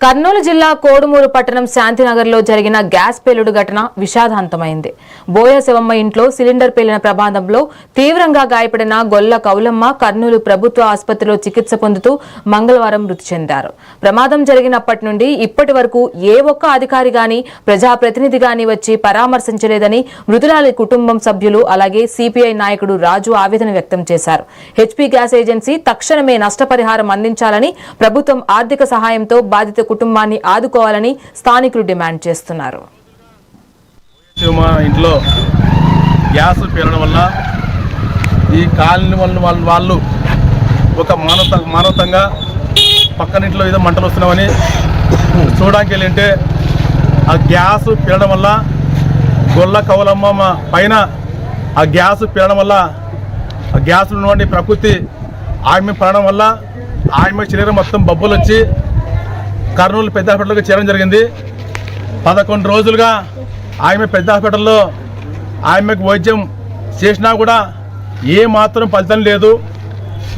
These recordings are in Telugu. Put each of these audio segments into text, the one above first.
కర్నూలు జిల్లా కోడుమూరు పట్టణం శాంతినగర్లో జరిగిన గ్యాస్ పేలుడు ఘటన విషాదాంతమైంది. బోయ శివమ్మ ఇంట్లో సిలిండర్ పేలిన ప్రమాదంలో తీవ్రంగా గాయపడిన గొల్ల కౌలమ్మ కర్నూలు ప్రభుత్వ ఆసుపత్రిలో చికిత్స పొందుతూ మంగళవారం మృతి చెందారు. ప్రమాదం జరిగినప్పటి నుండి ఇప్పటి వరకు ఏ ఒక్క అధికారి గాని ప్రజాప్రతినిధి గాని వచ్చి పరామర్శించలేదని మృతురాలి కుటుంబం సభ్యులు అలాగే సిపిఐ నాయకుడు రాజు ఆవేదన వ్యక్తం చేశారు. హెచ్పీ గ్యాస్ ఏజెన్సీ తక్షణమే నష్టపరిహారం అందించాలని, ప్రభుత్వం ఆర్థిక సహాయంతో బాధిత కుటుంబాన్ని ఆదుకోవాలని స్థానికులు డిమాండ్ చేస్తున్నారు. ఇంట్లో గ్యాస్ పేలడం వల్ల ఈ కాలనీ వాళ్ళు ఒక మానవతంగా పక్కనింట్లో ఏదో మంటలు వస్తున్నామని చూడడానికి వెళ్ళింటే ఆ గ్యాస్ పేలడం వల్ల గొల్ల కౌలమ్మ పైన ఆ గ్యాస్ పేలడం వల్ల ఆ గ్యాస్ ఉన్నటువంటి ప్రకృతి ఆమె పడడం వల్ల ఆమె శరీరం మొత్తం బొబ్బులు వచ్చి కర్నూలు పెద్ద హాస్పిటల్కి చేరడం జరిగింది. 11 రోజులుగా ఆమె పెద్ద హాస్పిటల్లో ఆమెకు వైద్యం చేసినా కూడా ఏ మాత్రం ఫలితం లేదు.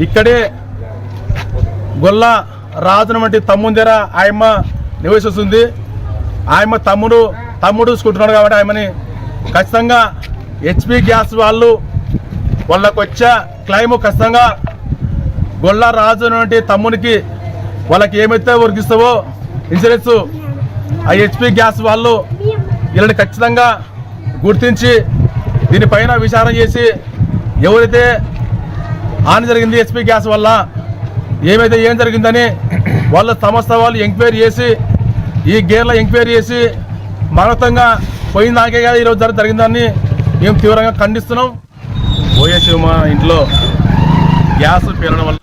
ఇక్కడే గొల్ల రాజున వంటి తమ్ముని దగ్గర ఆయమ్మ నివసిస్తుంది. ఆయమ్మ తమ్ముడు చూసుకుంటున్నాడు కాబట్టి ఆమెని ఖచ్చితంగా హెచ్పీ గ్యాస్ వాళ్ళకు వచ్చే క్లైము ఖచ్చితంగా గొల్ల రాజు వంటి తమ్మునికి వాళ్ళకి ఏమైతే వర్గిస్తావో ఇన్సూరెన్స్ ఆ హెచ్పీ గ్యాస్ వాళ్ళు వీళ్ళని ఖచ్చితంగా గుర్తించి దీనిపైన విచారణ చేసి ఎవరైతే హాని జరిగింది హెచ్పీ గ్యాస్ వల్ల ఏం జరిగిందని వాళ్ళ సంస్థ వాళ్ళు ఎంక్వైరీ చేసి ఈ గేర్లో ఎంక్వైరీ చేసి మానవతంగా పోయిన దాకే కదా ఈరోజు జరిగిందని మేము తీవ్రంగా ఖండిస్తున్నాం. ఓఎస్ఎం ఇంట్లో గ్యాస్ పేలడం వల్ల